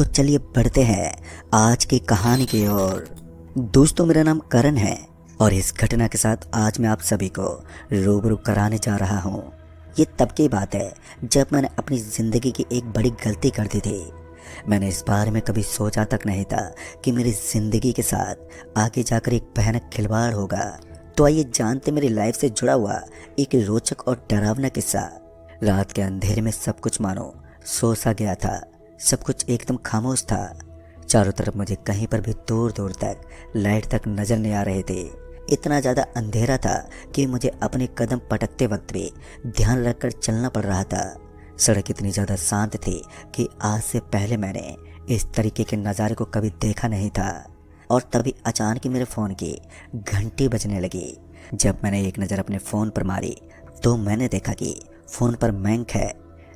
तो चलिए बढ़ते हैं आज की कहानी की ओर। दोस्तों, मेरा नाम करण है और इस घटना के साथ आज मैं आप सभी को रूबरू कराने जा रहा हूँ। ये तब की बात है जब मैंने अपनी ज़िंदगी की एक बड़ी गलती कर दी थी। मैंने इस बारे में कभी सोचा तक नहीं था कि मेरी ज़िंदगी के साथ आगे जाकर एक भयानक खिलवाड़ होगा। तो आइए जानते मेरी लाइफ से जुड़ा हुआ एक रोचक और डरावना किस्सा। रात के अंधेरे में सब कुछ मानो सो सा गया था। सब कुछ एकदम खामोश था। चारों तरफ मुझे कहीं पर भी दूर दूर तक लाइट तक नजर नहीं आ रहे थे। इतना ज़्यादा अंधेरा था कि मुझे अपने कदम पटकते वक्त भी ध्यान रखकर चलना पड़ रहा था। सड़क इतनी ज़्यादा शांत थी कि आज से पहले मैंने इस तरीके के नज़ारे को कभी देखा नहीं था। और तभी अचानक मेरे फ़ोन की घंटी बजने लगी। जब मैंने एक नज़र अपने फ़ोन पर मारी तो मैंने देखा कि फ़ोन पर मयंक है।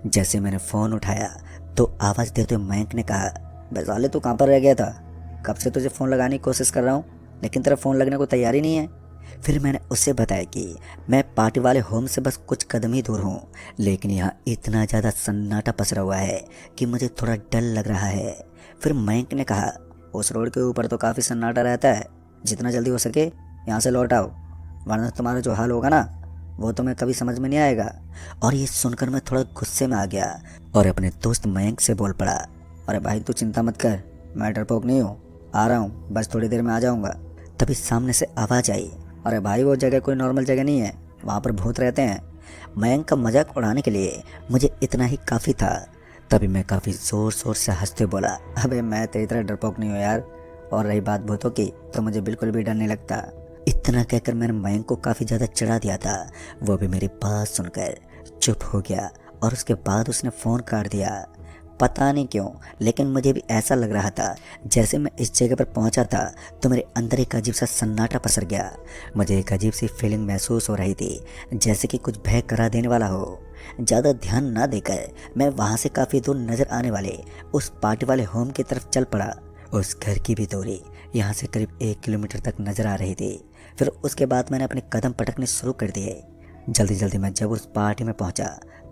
जैसे मैंने फ़ोन उठाया तो आवाज़ देते हुए मयंक ने कहा, "साले तू कहाँ पर रह गया था? कब से तुझे फ़ोन लगाने की कोशिश कर रहा हूँ, लेकिन तेरा फ़ोन लगने को तैयार ही नहीं है।" फिर मैंने उससे बताया कि मैं पार्टी वाले होम से बस कुछ कदम ही दूर हूँ, लेकिन यहाँ इतना ज़्यादा सन्नाटा पसरा हुआ है कि मुझे थोड़ा डर लग रहा है। फिर मयंक ने कहा, "उस रोड के ऊपर तो काफ़ी सन्नाटा रहता है। जितना जल्दी हो सके यहाँ से लौट आओ, वरना तुम्हारा जो हाल होगा ना वो तुम्हें कभी समझ में नहीं आएगा।" और ये सुनकर मैं थोड़ा गुस्से में आ गया और अपने दोस्त मयंक से बोल पड़ा, "अरे भाई तू चिंता मत कर, मैं डरपोक नहीं हूँ, आ रहा हूँ, बस थोड़ी देर में आ जाऊँगा।" तभी सामने से आवाज़ आई, "अरे भाई वो जगह कोई नॉर्मल जगह नहीं है, वहाँ पर भूत रहते हैं।" मयंक का मजाक उड़ाने के लिए मुझे इतना ही काफ़ी था। तभी मैं काफ़ी ज़ोर शोर से हंसते बोला, "अबे मैं तेरी तरह डरपोक नहीं हूँ यार, और रही बात भूतों की तो मुझे बिल्कुल भी डर नहीं लगता।" इतना कहकर मैंने मयंक को काफ़ी ज़्यादा चिढ़ा दिया था। वो भी मेरी बात सुनकर चुप हो गया और उसके बाद उसने फ़ोन काट दिया। पता नहीं क्यों, लेकिन मुझे भी ऐसा लग रहा था जैसे मैं इस जगह पर पहुंचा था तो मेरे अंदर एक अजीब सा सन्नाटा पसर गया। मुझे एक अजीब सी फीलिंग महसूस हो रही थी, जैसे कि कुछ भय करा देने वाला हो। ज़्यादा ध्यान ना देकर मैं वहाँ से काफ़ी दूर नज़र आने वाले उस पार्टी वाले होम की तरफ चल पड़ा। उस घर की भी दूरी यहाँ से करीब 1 किलोमीटर तक नज़र आ रही थी। फिर उसके बाद मैंने अपने कदम पटकने शुरू कर दिए। जल्दी जल्दी मैं जब उस पार्टी में पहुंचा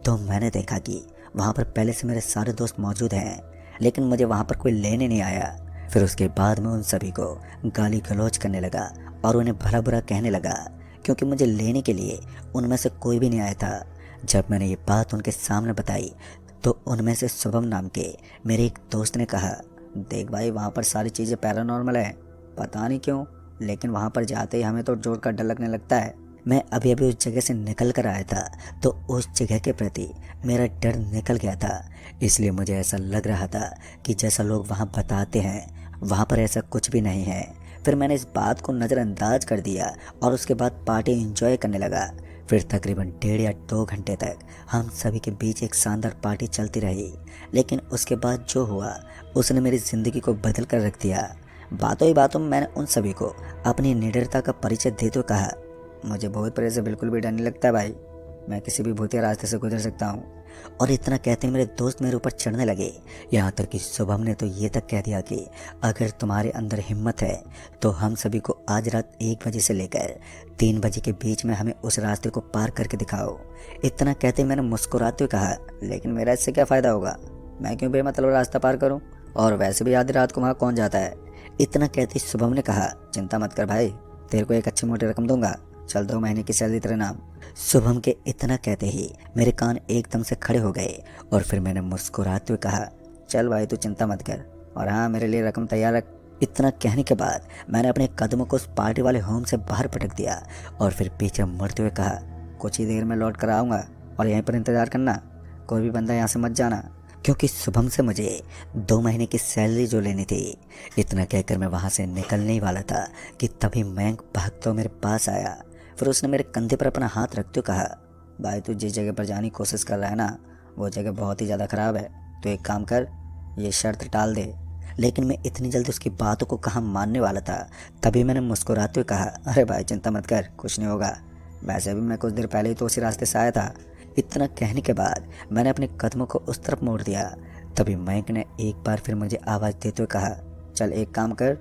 तो मैंने देखा कि वहां पर पहले से मेरे सारे दोस्त मौजूद हैं, लेकिन मुझे वहां पर कोई लेने नहीं आया। फिर उसके बाद मैं उन सभी को गाली गलौज करने लगा और उन्हें भला बुरा कहने लगा, क्योंकि मुझे लेने के लिए उनमें से कोई भी नहीं आया था। जब मैंने ये बात उनके सामने बताई तो उनमें से शुभम नाम के मेरे एक दोस्त ने कहा, "देख भाई, वहाँ पर सारी चीज़ें पैरानॉर्मल है, पता नहीं क्यों, लेकिन वहाँ पर जाते ही हमें तो जोर का डर लगने लगता है।" मैं अभी अभी उस जगह से निकल कर आया था तो उस जगह के प्रति मेरा डर निकल गया था। इसलिए मुझे ऐसा लग रहा था कि जैसा लोग वहाँ बताते हैं वहाँ पर ऐसा कुछ भी नहीं है। फिर मैंने इस बात को नज़रअंदाज कर दिया और उसके बाद पार्टी एंजॉय करने लगा। फिर तकरीबन 1.5 या 2 घंटे तक हम सभी के बीच एक शानदार पार्टी चलती रही। लेकिन उसके बाद जो हुआ उसने मेरी ज़िंदगी को बदल कर रख दिया। बातों ही बातों में मैंने उन सभी को अपनी निडरता का परिचय देते हुए कहा, "मुझे भूत प्रेत से बिल्कुल भी डर नहीं लगता भाई, मैं किसी भी भूतिया रास्ते से गुजर सकता हूँ।" और इतना कहते मेरे दोस्त मेरे ऊपर चढ़ने लगे। यहाँ तक कि शुभम ने तो ये तक कह दिया कि अगर तुम्हारे अंदर हिम्मत है तो हम सभी को आज रात 1 बजे से लेकर 3 बजे के बीच में हमें उस रास्ते को पार करके दिखाओ। इतना कहते मैंने मुस्कुराते हुए कहा, "लेकिन मेरा इससे क्या फ़ायदा होगा? मैं क्यों बेमतलब रास्ता पार करूँ? और वैसे भी आधी रात को वहाँ कौन जाता है?" इतना कहते शुभम ने कहा, "चिंता मत कर भाई, तेरे को एक अच्छी मोटी रकम दूंगा, चल 2 महीने की सैलरी तेरे नाम।" शुभम के इतना कहते ही मेरे कान एकदम से खड़े हो गए और फिर मैंने मुस्कुराते हुए कहा, "चल भाई तू चिंता मत कर, और हाँ मेरे लिए रकम तैयार रख।" इतना कहने के बाद मैंने अपने कदमों को उस पार्टी वाले होम से बाहर पटक दिया और फिर पीछे मुड़ते हुए कहा, "कुछ ही देर में लौट कर आऊँगा और यहीं पर इंतज़ार करना, कोई भी बंदा यहाँ से मत जाना।" क्योंकि शुभम से मुझे 2 महीने की सैलरी जो लेनी थी। इतना कहकर मैं वहाँ से निकलने ही वाला था कि तभी मयंक भागता हुआ मेरे पास आया। फिर उसने मेरे कंधे पर अपना हाथ रखते हुए कहा, "भाई तू जिस जगह पर जाने की कोशिश कर रहा है ना, वो जगह बहुत ही ज़्यादा ख़राब है। तो एक काम कर, ये शर्त टाल दे।" लेकिन मैं इतनी जल्दी उसकी बातों को कहाँ मानने वाला था। तभी मैंने मुस्कुराते हुए कहा, "अरे भाई चिंता मत कर, कुछ नहीं होगा। वैसे भी मैं कुछ देर पहले ही तो उसी रास्ते से आया था।" इतना कहने के बाद मैंने अपने कदमों को उस तरफ मोड़ दिया। तभी मयंक ने एक बार फिर मुझे आवाज़ देते हुए कहा, "चल एक काम कर,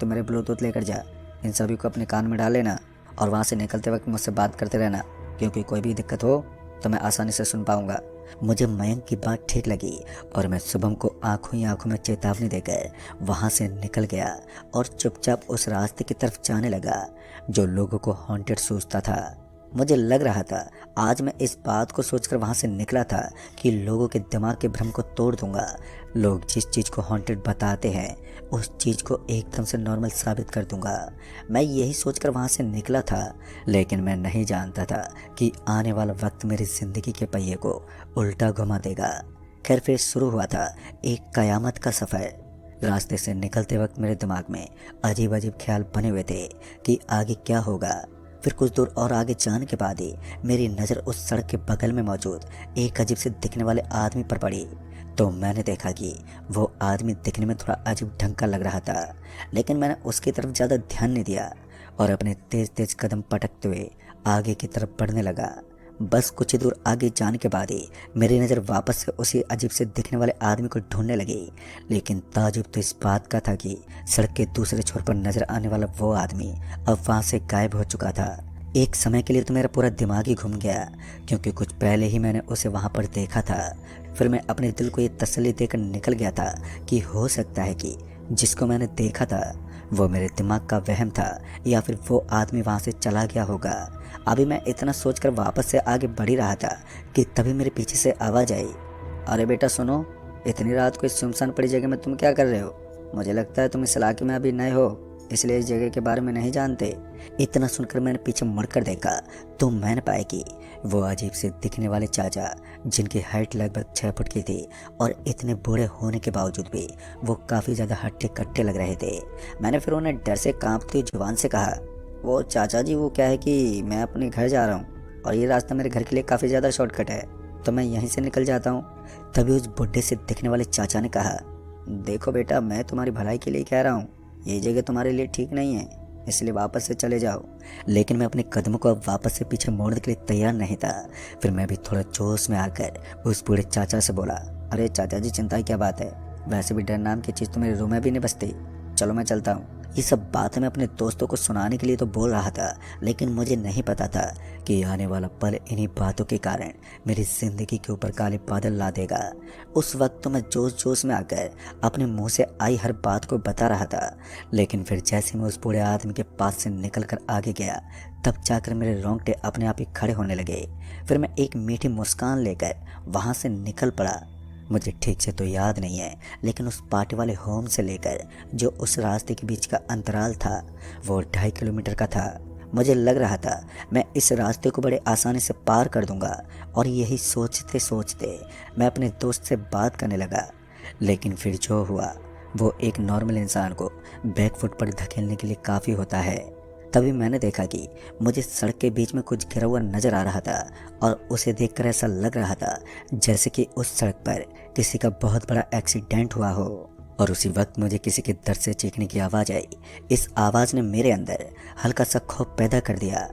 तो मेरे ब्लूटूथ लेकर जा, इन सभी को अपने कान में डाल लेना और वहाँ से निकलते वक्त मुझसे बात करते रहना, क्योंकि कोई भी दिक्कत हो तो मैं आसानी से सुन पाऊँगा।" मुझे मयंक की बात ठीक लगी और मैं शुभम को आंखों ही आंखों में चेतावनी देकर वहां से निकल गया और चुपचाप उस रास्ते की तरफ जाने लगा जो लोगों को हॉन्टेड सोचता था। मुझे लग रहा था आज मैं इस बात को सोचकर वहां से निकला था कि लोगों के दिमाग के भ्रम को तोड़ दूंगा। लोग जिस चीज़ को हॉन्टेड बताते हैं उस चीज़ को एकदम से नॉर्मल साबित कर दूंगा। मैं यही सोचकर वहां से निकला था, लेकिन मैं नहीं जानता था कि आने वाला वक्त मेरी ज़िंदगी के पहिए को उल्टा घुमा देगा। खैर फिर शुरू हुआ था एक कयामत का सफ़र। रास्ते से निकलते वक्त मेरे दिमाग में अजीब अजीब ख्याल बने हुए थे कि आगे क्या होगा। फिर कुछ दूर और आगे जाने के बाद ही मेरी नज़र उस सड़क के बगल में मौजूद एक अजीब से दिखने वाले आदमी पर पड़ी। तो मैंने देखा कि वो आदमी दिखने में थोड़ा अजीब ढंग का लग रहा था, लेकिन मैंने उसकी तरफ ज़्यादा ध्यान नहीं दिया और अपने तेज तेज कदम पटकते हुए आगे की तरफ बढ़ने लगा। बस कुछ ही दूर आगे जाने के बाद ही मेरी नज़र वापस से उसी अजीब से दिखने वाले आदमी को ढूंढने लगी, लेकिन ताजुब तो इस बात का था कि सड़क के दूसरे छोर पर नजर आने वाला वो आदमी अब वहाँ से गायब हो चुका था। एक समय के लिए तो मेरा पूरा दिमाग ही घूम गया, क्योंकि कुछ पहले ही मैंने उसे वहाँ पर देखा था। फिर मैं अपने दिल को ये तसल्ली देकर निकल गया था कि हो सकता है कि जिसको मैंने देखा था वो मेरे दिमाग का वहम था या फिर वो आदमी वहाँ से चला गया होगा। अभी मैं इतना सोचकर वापस से आगे बढ़ ही रहा था कि तभी मेरे पीछे से आवाज़ आई, अरे बेटा सुनो, इतनी रात को इस सुनसान पड़ी जगह में तुम क्या कर रहे हो? मुझे लगता है तुम इस इलाके में अभी नए हो, इसलिए इस जगह के बारे में नहीं जानते। इतना सुनकर मैंने पीछे मुड़कर देखा तो मैंने पाया कि वो अजीब से दिखने वाले चाचा, जिनकी हाइट लगभग 6 फुट की थी और इतने बूढ़े होने के बावजूद भी वो काफ़ी ज़्यादा हट्टे कट्टे लग रहे थे। मैंने फिर उन्हें डर से कांपती हुई जुबान से कहा, वो चाचा जी वो क्या है कि मैं अपने घर जा रहा हूँ और ये रास्ता मेरे घर के लिए काफ़ी ज़्यादा शॉर्टकट है, तो मैं यहीं से निकल जाता हूँ। तभी उस बुढ़े से दिखने वाले चाचा ने कहा, देखो बेटा, मैं तुम्हारी भलाई के लिए कह रहा हूँ, ये जगह तुम्हारे लिए ठीक नहीं है, इसलिए वापस से चले जाओ। लेकिन मैं अपने कदमों को अब वापस से पीछे मोड़ने के लिए तैयार नहीं था। फिर मैं भी थोड़ा जोश में आकर उस बूढ़े चाचा से बोला, अरे चाचा जी चिंता की क्या बात है, वैसे भी डर नाम की चीज़ तो मेरे रूम में भी नहीं बसती, चलो मैं चलता हूँ। ये सब बातें मैं अपने दोस्तों को सुनाने के लिए तो बोल रहा था, लेकिन मुझे नहीं पता था कि आने वाला पल इन्हीं बातों के कारण मेरी जिंदगी के ऊपर काले बादल ला देगा। उस वक्त तो मैं जोश जोश में आकर अपने मुंह से आई हर बात को बता रहा था, लेकिन फिर जैसे मैं उस बूढ़े आदमी के पास से निकल कर आगे गया तब जाकर मेरे रोंगटे अपने आप ही खड़े होने लगे। फिर मैं एक मीठी मुस्कान लेकर वहाँ से निकल पड़ा। मुझे ठीक से तो याद नहीं है, लेकिन उस पार्टी वाले होम से लेकर जो उस रास्ते के बीच का अंतराल था वो 2.5 किलोमीटर का था। मुझे लग रहा था मैं इस रास्ते को बड़े आसानी से पार कर दूंगा, और यही सोचते सोचते मैं अपने दोस्त से बात करने लगा। लेकिन फिर जो हुआ वो एक नॉर्मल इंसान को बैकफुट पर धकेलने के लिए काफ़ी होता है। तभी मैंने देखा कि मुझे सड़क के बीच में कुछ गिरा हुआ नजर आ रहा था, और उसे देखकर ऐसा लग रहा था जैसे कि उस सड़क पर किसी का बहुत बड़ा एक्सीडेंट हुआ हो। और उसी वक्त मुझे किसी के दर्द से चीखने की आवाज़ आई। इस आवाज़ ने मेरे अंदर हल्का सा खौफ पैदा कर दिया।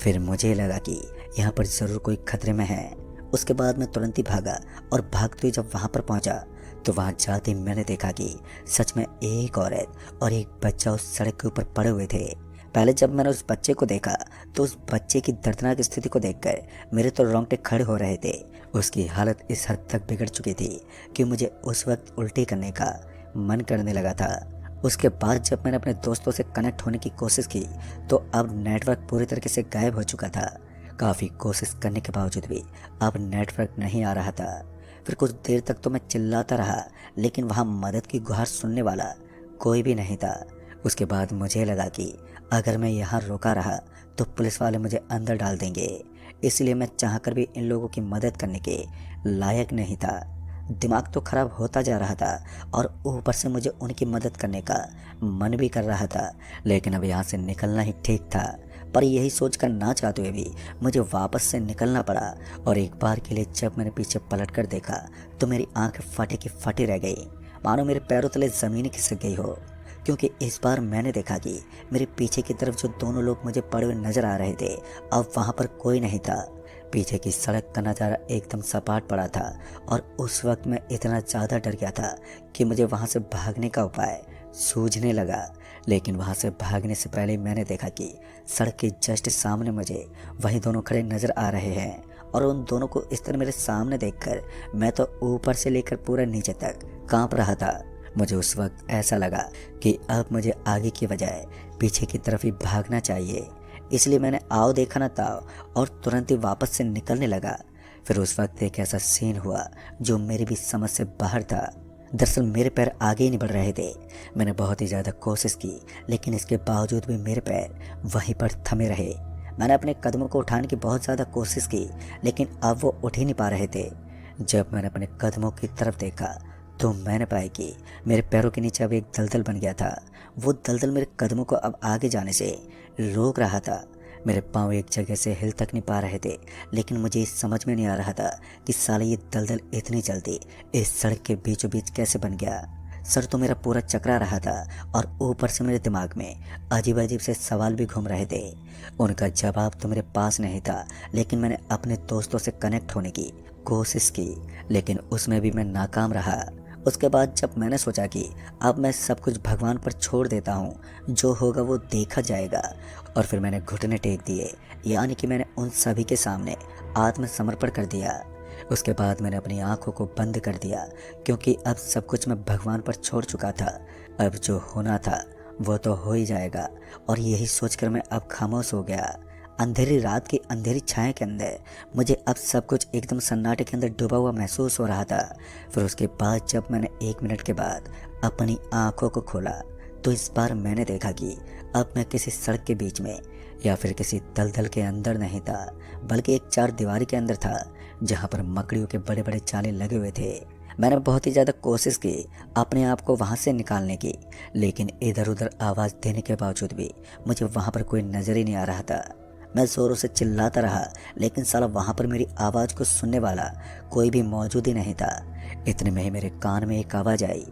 फिर मुझे लगा कि यहाँ पर ज़रूर कोई खतरे में है। उसके बाद मैं तुरंत ही भागा, और भागते हुए जब वहाँ पर पहुँचा तो वहाँ जाते ही मैंने देखा कि सच में एक औरत और एक बच्चा उस सड़क के ऊपर पड़े हुए थे। पहले जब मैंने उस बच्चे को देखा तो उस बच्चे की दर्दनाक स्थिति को देखकर मेरे तो रोंगटे खड़े हो रहे थे। उसकी हालत इस हद तक बिगड़ चुकी थी कि मुझे उस वक्त उल्टी करने का मन करने लगा था। उसके बाद जब मैंने अपने दोस्तों से कनेक्ट होने की कोशिश की तो अब नेटवर्क पूरी तरीके से गायब हो चुका था। काफ़ी कोशिश करने के बावजूद भी अब नेटवर्क नहीं आ रहा था। फिर कुछ देर तक तो मैं चिल्लाता रहा, लेकिन वहाँ मदद की गुहार सुनने वाला कोई भी नहीं था। उसके बाद मुझे लगा कि अगर मैं यहाँ रुका रहा तो पुलिस वाले मुझे अंदर डाल देंगे, इसलिए मैं चाहकर भी इन लोगों की मदद करने के लायक नहीं था। दिमाग तो खराब होता जा रहा था और ऊपर से मुझे उनकी मदद करने का मन भी कर रहा था, लेकिन अब यहाँ से निकलना ही ठीक था। पर यही सोचकर ना चाहते हुए भी मुझे वापस से निकलना पड़ा, और एक बार के लिए जब मैंने पीछे पलट कर देखा तो मेरी आंखें फटे की फटी रह गई, मानो मेरे पैरों तले ज़मीन खिसक गई हो। क्योंकि इस बार मैंने देखा कि मेरे पीछे की तरफ जो दोनों लोग मुझे पड़े हुए नजर आ रहे थे अब वहाँ पर कोई नहीं था। पीछे की सड़क का नज़ारा एकदम सपाट पड़ा था, और उस वक्त मैं इतना ज़्यादा डर गया था कि मुझे वहाँ से भागने का उपाय सूझने लगा। लेकिन वहाँ से भागने से पहले मैंने देखा कि सड़क के जस्ट सामने मुझे वही दोनों खड़े नज़र आ रहे हैं, और उन दोनों को इस तरह मेरे सामने देखकर मैं तो ऊपर से लेकर पूरा नीचे तक कांप रहा था। मुझे उस वक्त ऐसा लगा कि अब मुझे आगे की बजाय पीछे की तरफ ही भागना चाहिए, इसलिए मैंने आओ देखा ना ताओ और तुरंत ही वापस से निकलने लगा। फिर उस वक्त एक ऐसा सीन हुआ जो मेरी भी समझ से बाहर था। दरअसल मेरे पैर आगे ही नहीं बढ़ रहे थे। मैंने बहुत ही ज़्यादा कोशिश की, लेकिन इसके बावजूद भी मेरे पैर वहीं पर थमे रहे। मैंने अपने कदमों को उठाने की बहुत ज़्यादा कोशिश की, लेकिन अब वो उठ ही नहीं पा रहे थे। जब मैंने अपने कदमों की तरफ देखा तो मैंने पाया कि मेरे पैरों के नीचे अब एक दलदल बन गया था। वो दलदल मेरे कदमों को अब आगे जाने से रोक रहा था। मेरे पाँव एक जगह से हिल तक नहीं पा रहे थे, लेकिन मुझे इस समझ में नहीं आ रहा था कि साले ये दलदल इतनी जल्दी इस सड़क के बीचों बीच कैसे बन गया। सर तो मेरा पूरा चकरा रहा था और ऊपर से मेरे दिमाग में अजीब अजीब से सवाल भी घूम रहे थे। उनका जवाब तो मेरे पास नहीं था, लेकिन मैंने अपने दोस्तों से कनेक्ट होने की कोशिश की, लेकिन उसमें भी मैं नाकाम रहा। उसके बाद जब मैंने सोचा कि अब मैं सब कुछ भगवान पर छोड़ देता हूँ, जो होगा वो देखा जाएगा, और फिर मैंने घुटने टेक दिए, यानी कि मैंने उन सभी के सामने आत्मसमर्पण कर दिया। उसके बाद मैंने अपनी आंखों को बंद कर दिया, क्योंकि अब सब कुछ मैं भगवान पर छोड़ चुका था। अब जो होना था वो तो हो ही जाएगा, और यही सोचकर मैं अब खामोश हो गया। अंधेरी रात की अंधेरी छाया के अंदर मुझे अब सब कुछ एकदम सन्नाटे के अंदर डूबा हुआ महसूस हो रहा था। फिर उसके बाद जब मैंने 1 मिनट के बाद अपनी आंखों को खोला तो इस बार मैंने देखा कि अब मैं किसी सड़क के बीच में या फिर किसी दलदल के अंदर नहीं था, बल्कि एक 4 दीवारी के अंदर था, जहाँ पर मकड़ियों के बड़े बड़े जाले लगे हुए थे। मैंने बहुत ही ज़्यादा कोशिश की अपने आप को वहाँ से निकालने की, लेकिन इधर उधर आवाज़ देने के बावजूद भी मुझे वहाँ पर कोई नज़र ही नहीं आ रहा था। मैं ज़ोरों से चिल्लाता रहा, लेकिन साला वहाँ पर मेरी आवाज़ को सुनने वाला कोई भी मौजूद ही नहीं था। इतने में ही मेरे कान में एक आवाज़ आई,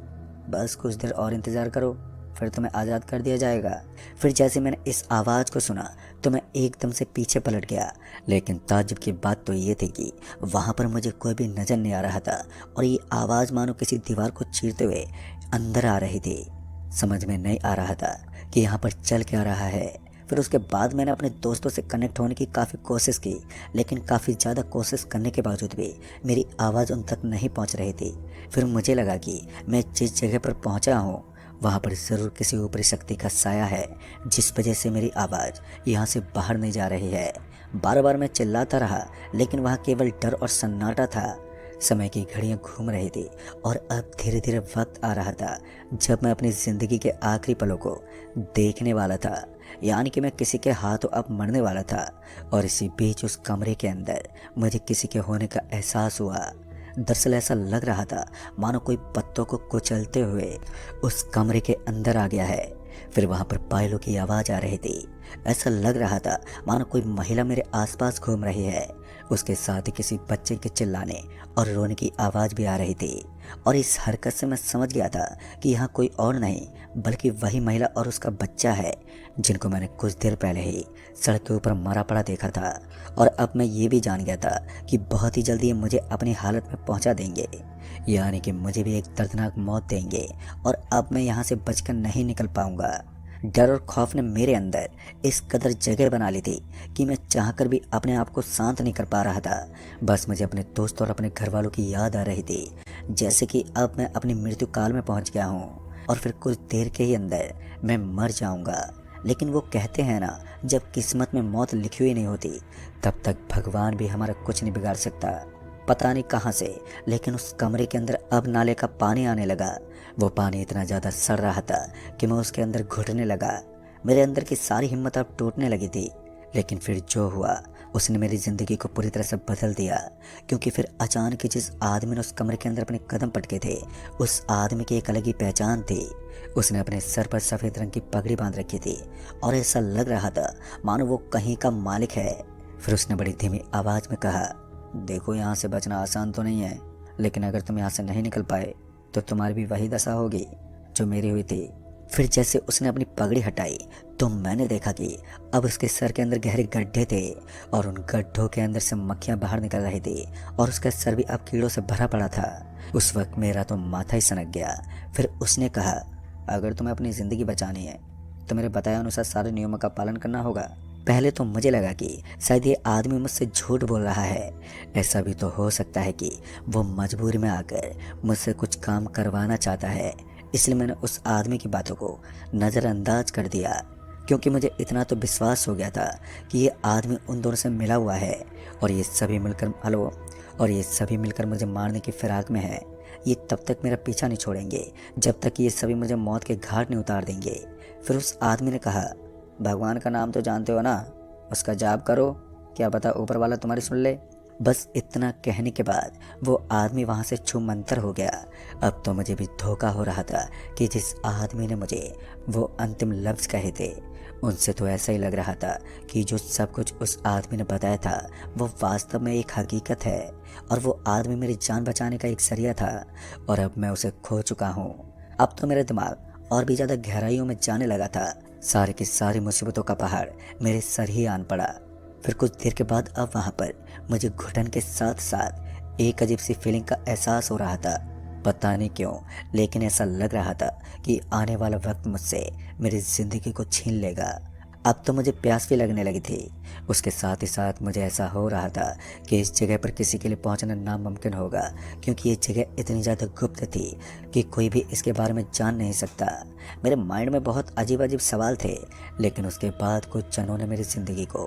बस कुछ देर और इंतज़ार करो, फिर तुम्हें आज़ाद कर दिया जाएगा। फिर जैसे मैंने इस आवाज़ को सुना तो मैं एकदम से पीछे पलट गया, लेकिन ताज्जुब की बात तो ये थी कि वहाँ पर मुझे कोई भी नज़र नहीं आ रहा था, और ये आवाज़ मानो किसी दीवार को चीरते हुए अंदर आ रही थी। समझ में नहीं आ रहा था कि यहाँ पर चल क्या रहा है। फिर उसके बाद मैंने अपने दोस्तों से कनेक्ट होने की काफ़ी कोशिश की, लेकिन काफ़ी ज़्यादा कोशिश करने के बावजूद भी मेरी आवाज़ उन तक नहीं पहुँच रही थी। फिर मुझे लगा कि मैं जिस जगह पर पहुँचा हूँ वहाँ पर ज़रूर किसी ऊपरी शक्ति का साया है, जिस वजह से मेरी आवाज़ यहाँ से बाहर नहीं जा रही है। बार बार मैं चिल्लाता रहा, लेकिन वहाँ केवल डर और सन्नाटा था। समय की घड़ियाँ घूम रही थी और अब धीरे धीरे वक्त आ रहा था जब मैं अपनी ज़िंदगी के आखिरी पलों को देखने वाला था, यानी कि मैं किसी के हाथों अब मरने वाला था। और इसी बीच उस कमरे के अंदर मुझे किसी के होने का एहसास हुआ। दरअसल ऐसा लग रहा था मानो कोई पत्तों को कुचलते हुए उस कमरे के अंदर आ गया है। फिर वहाँ पर पायलों की आवाज़ आ रही थी। ऐसा लग रहा था मानो कोई महिला मेरे आसपास घूम रही है। उसके साथ ही किसी बच्चे के चिल्लाने और रोने की आवाज़ भी आ रही थी। और इस हरकत से मैं समझ गया था कि यहाँ कोई और नहीं बल्कि वही महिला और उसका बच्चा है, जिनको मैंने कुछ देर पहले ही सड़क के ऊपर मरा पड़ा देखा था। और अब मैं ये भी जान गया था कि बहुत ही जल्दी ये मुझे अपनी हालत में पहुंचा देंगे, यानी कि मुझे भी एक दर्दनाक मौत देंगे, और अब मैं यहाँ से बचकर नहीं निकल पाऊंगा। डर और खौफ ने मेरे अंदर इस कदर जगह बना ली थी कि मैं चाहकर भी अपने आप को शांत नहीं कर पा रहा था। बस मुझे अपने दोस्त और अपने घर वालों की याद आ रही थी, जैसे कि अब मैं अपनी मृत्यु काल में पहुंच गया हूं और फिर कुछ देर के ही अंदर मैं मर जाऊंगा। लेकिन वो कहते हैं ना, जब किस्मत में मौत लिखी हुई नहीं होती तब तक भगवान भी हमारा कुछ नहीं बिगाड़ सकता। पता नहीं कहाँ से, लेकिन उस कमरे के अंदर अब नाले का पानी आने लगा। वो पानी इतना ज़्यादा सड़ रहा था कि मैं उसके अंदर घुटने लगा। मेरे अंदर की सारी हिम्मत अब टूटने लगी थी। लेकिन फिर जो हुआ उसने मेरी ज़िंदगी को पूरी तरह से बदल दिया, क्योंकि फिर अचानक जिस आदमी ने उस कमरे के अंदर अपने कदम पटके थे, उस आदमी की एक अलग ही पहचान थी। उसने अपने सर पर सफ़ेद रंग की पगड़ी बांध रखी थी और ऐसा लग रहा था मानो वो कहीं का मालिक है। फिर उसने बड़ी धीमी आवाज़ में कहा, देखो यहाँ से बचना आसान तो नहीं है, लेकिन अगर तुम यहाँ से नहीं निकल पाए तो तुम्हारी भी वही दशा होगी जो मेरी हुई थी। फिर जैसे उसने अपनी पगड़ी हटाई तो मैंने देखा कि अब उसके सर के अंदर गहरे गड्ढे थे और उन गड्ढों के अंदर से मक्खियाँ बाहर निकल रही थी और उसका सर भी अब कीड़ों से भरा पड़ा था। उस वक्त मेरा तो माथा ही सनक गया। फिर उसने कहा, अगर तुम्हें अपनी ज़िंदगी बचानी है तो मेरे बताए अनुसार सारे नियमों का पालन करना होगा, पहले तो मुझे लगा कि शायद ये आदमी मुझसे झूठ बोल रहा है। ऐसा भी तो हो सकता है कि वो मजबूरी में आकर मुझसे कुछ काम करवाना चाहता है, इसलिए मैंने उस आदमी की बातों को नज़रअंदाज कर दिया, क्योंकि मुझे इतना तो विश्वास हो गया था कि ये आदमी उन दोनों से मिला हुआ है और ये सभी मिलकर मुझे मारने की फिराक में है। ये तब तक मेरा पीछा नहीं छोड़ेंगे जब तक कि ये सभी मुझे मौत के घाट नहीं उतार देंगे। फिर उस आदमी ने कहा, भगवान का नाम तो जानते हो ना, उसका जाप करो, क्या पता ऊपर वाला तुम्हारी सुन ले। बस इतना कहने के बाद वो आदमी वहाँ से छूमंतर हो गया। अब तो मुझे भी धोखा हो रहा था कि जिस आदमी ने मुझे वो अंतिम लफ्ज़ कहे थे, उनसे तो ऐसा ही लग रहा था कि जो सब कुछ उस आदमी ने बताया था वो वास्तव में एक हकीकत है, और वो आदमी मेरी जान बचाने का एक जरिया था, और अब मैं उसे खो चुका हूँ। अब तो मेरा दिमाग और भी ज़्यादा गहराइयों में जाने लगा था। सारी की सारी मुसीबतों का पहाड़ मेरे सर ही आन पड़ा। फिर कुछ देर के बाद अब वहाँ पर मुझे घुटन के साथ साथ एक अजीब सी फीलिंग का एहसास हो रहा था। पता नहीं क्यों, लेकिन ऐसा लग रहा था कि आने वाला वक्त मुझसे मेरी ज़िंदगी को छीन लेगा। अब तो मुझे प्यास भी लगने लगी थी। उसके साथ ही साथ मुझे ऐसा हो रहा था कि इस जगह पर किसी के लिए पहुंचना नामुमकिन होगा, क्योंकि ये जगह इतनी ज़्यादा गुप्त थी कि कोई भी इसके बारे में जान नहीं सकता। मेरे माइंड में बहुत अजीब अजीब सवाल थे, लेकिन उसके बाद कुछ जनों ने मेरी ज़िंदगी को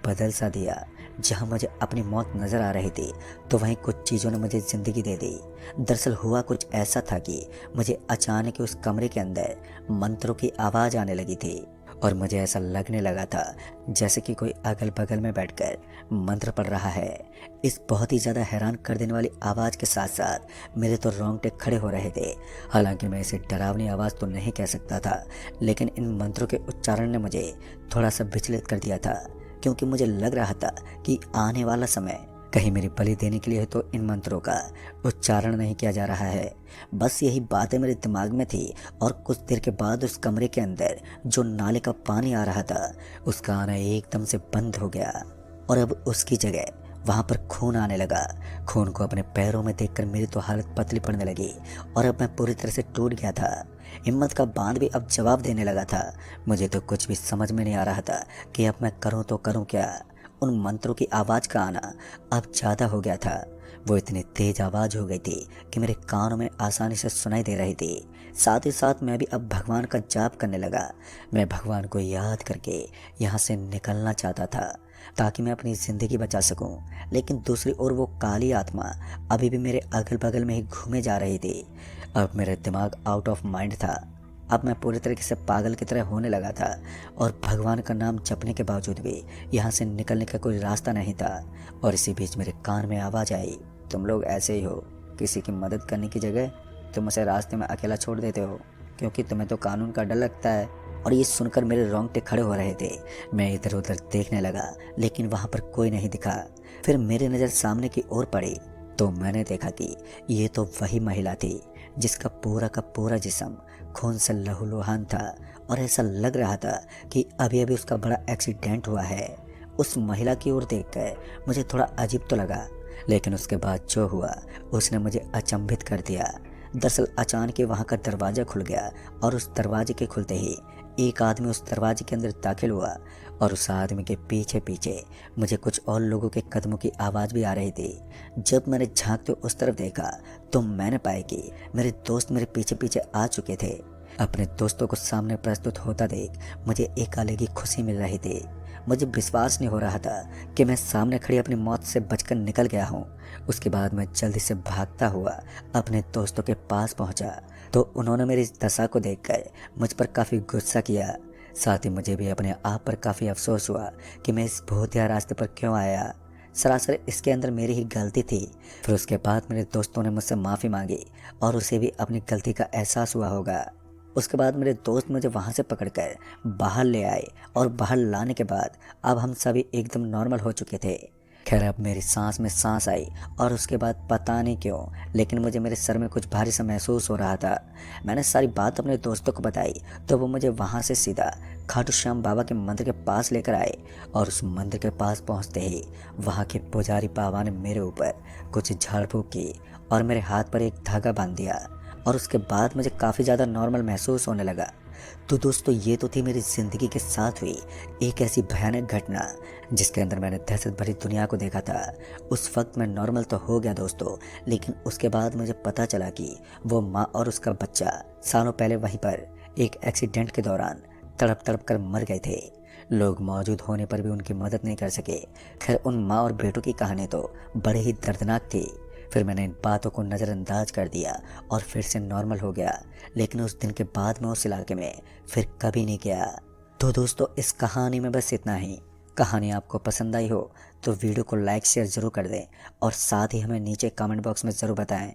बदल सा दिया। जहाँ मुझे अपनी मौत नज़र आ रही थी, तो वहीं कुछ चीज़ों ने मुझे ज़िंदगी दे दी। दरअसल हुआ कुछ ऐसा था कि मुझे अचानक उस कमरे के अंदर मंत्रों की आवाज़ आने लगी थी, और मुझे ऐसा लगने लगा था जैसे कि कोई अगल बगल में बैठकर मंत्र पढ़ रहा है। इस बहुत ही ज़्यादा हैरान कर देने वाली आवाज़ के साथ साथ मेरे तो रोंगटे खड़े हो रहे थे। हालांकि मैं इसे डरावनी आवाज़ तो नहीं कह सकता था, लेकिन इन मंत्रों के उच्चारण ने मुझे थोड़ा सा विचलित कर दिया था, क्योंकि मुझे लग रहा था कि आने वाला समय कहीं मेरी बलि देने के लिए तो इन मंत्रों का उच्चारण नहीं किया जा रहा है। बस यही बातें मेरे दिमाग में थी, और कुछ देर के बाद उस कमरे के अंदर जो नाले का पानी आ रहा था, उसका आना एकदम से बंद हो गया, और अब उसकी जगह वहाँ पर खून आने लगा। खून को अपने पैरों में देखकर मेरी तो हालत पतली पड़ने लगी, और अब मैं पूरी तरह से टूट गया था। हिम्मत का बांध भी अब जवाब देने लगा था। मुझे तो कुछ भी समझ में नहीं आ रहा था कि अब मैं करूँ तो करूँ क्या। उन मंत्रों की आवाज़ का आना अब ज़्यादा हो गया था। वो इतनी तेज आवाज़ हो गई थी कि मेरे कानों में आसानी से सुनाई दे रही थी। साथ ही साथ मैं भी अब भगवान का जाप करने लगा। मैं भगवान को याद करके यहाँ से निकलना चाहता था, ताकि मैं अपनी ज़िंदगी बचा सकूं। लेकिन दूसरी ओर वो काली आत्मा अभी भी मेरे अगल बगल में ही घूमे जा रही थी। अब मेरा दिमाग आउट ऑफ माइंड था। अब मैं पूरी तरीके से पागल की तरह होने लगा था, और भगवान का नाम जपने के बावजूद भी यहाँ से निकलने का कोई रास्ता नहीं था। और इसी बीच मेरे कान में आवाज़ आई, तुम लोग ऐसे ही हो, किसी की मदद करने की जगह तुम उसे रास्ते में अकेला छोड़ देते हो, क्योंकि तुम्हें तो कानून का डर लगता है। और ये सुनकर मेरे रोंगटे खड़े हो रहे थे। मैं इधर उधर देखने लगा, लेकिन वहाँ पर कोई नहीं दिखा। फिर मेरी नज़र सामने की ओर पड़ी, तो मैंने देखा कि ये तो वही महिला थी जिसका पूरा का पूरा जिस्म खून से लहूलुहान था, और ऐसा लग रहा था कि अभी अभी उसका बड़ा एक्सीडेंट हुआ है। उस महिला की ओर देखकर मुझे थोड़ा अजीब तो लगा, लेकिन उसके बाद जो हुआ उसने मुझे अचंभित कर दिया। दरअसल अचानक ही वहाँ का दरवाज़ा खुल गया, और उस दरवाजे के खुलते ही एक आदमी उस दरवाजे के अंदर दाखिल हुआ, और उस आदमी के पीछे पीछे मुझे कुछ और लोगों के कदमों की आवाज़ भी आ रही थी। जब मैंने झांकते उस तरफ देखा, तो मैंने पाया कि मेरे दोस्त मेरे पीछे पीछे आ चुके थे। अपने दोस्तों को सामने प्रस्तुत होता देख मुझे एक अलग ही खुशी मिल रही थी। मुझे विश्वास नहीं हो रहा था कि मैं सामने खड़ी अपनी मौत से बचकर निकल गया हूँ। उसके बाद मैं जल्दी से भागता हुआ अपने दोस्तों के पास पहुँचा, तो उन्होंने मेरी इस दशा को देखकर मुझ पर काफ़ी गुस्सा किया। साथ ही मुझे भी अपने आप पर काफ़ी अफसोस हुआ कि मैं इस भूतिया रास्ते पर क्यों आया। सरासर इसके अंदर मेरी ही गलती थी। फिर उसके बाद मेरे दोस्तों ने मुझसे माफ़ी मांगी, और उसे भी अपनी गलती का एहसास हुआ होगा। उसके बाद मेरे दोस्त मुझे वहाँ से पकड़कर बाहर ले आए, और बाहर लाने के बाद अब हम सभी एकदम नॉर्मल हो चुके थे। खैर अब मेरी सांस में सांस आई, और उसके बाद पता नहीं क्यों, लेकिन मुझे मेरे सर में कुछ भारी सा महसूस हो रहा था। मैंने सारी बात अपने दोस्तों को बताई, तो वो मुझे वहाँ से सीधा खाटू श्याम बाबा के मंदिर के पास लेकर आए, और उस मंदिर के पास पहुँचते ही वहाँ के पुजारी बाबा ने मेरे ऊपर कुछ झाड़ फूक की, और मेरे हाथ पर एक धागा बांध दिया। और उसके बाद मुझे काफ़ी ज़्यादा नॉर्मल महसूस होने लगा। तो दोस्तों ये तो थी मेरी ज़िंदगी के साथ हुई एक ऐसी भयानक घटना जिसके अंदर मैंने दहशत भरी दुनिया को देखा था। उस वक्त मैं नॉर्मल तो हो गया दोस्तों, लेकिन उसके बाद मुझे पता चला कि वो माँ और उसका बच्चा सालों पहले वहीं पर एक एक्सीडेंट के दौरान तड़प तड़प कर मर गए थे। लोग मौजूद होने पर भी उनकी मदद नहीं कर सके। खैर उन माँ और बेटों की कहानी तो बड़े ही दर्दनाक थी। फिर मैंने इन बातों को नज़रअंदाज कर दिया और फिर से नॉर्मल हो गया, लेकिन उस दिन के बाद मैं उस इलाके में फिर कभी नहीं गया। तो दोस्तों इस कहानी में बस इतना ही। कहानी आपको पसंद आई हो तो वीडियो को लाइक शेयर ज़रूर कर दें और साथ ही हमें नीचे कमेंट बॉक्स में ज़रूर बताएं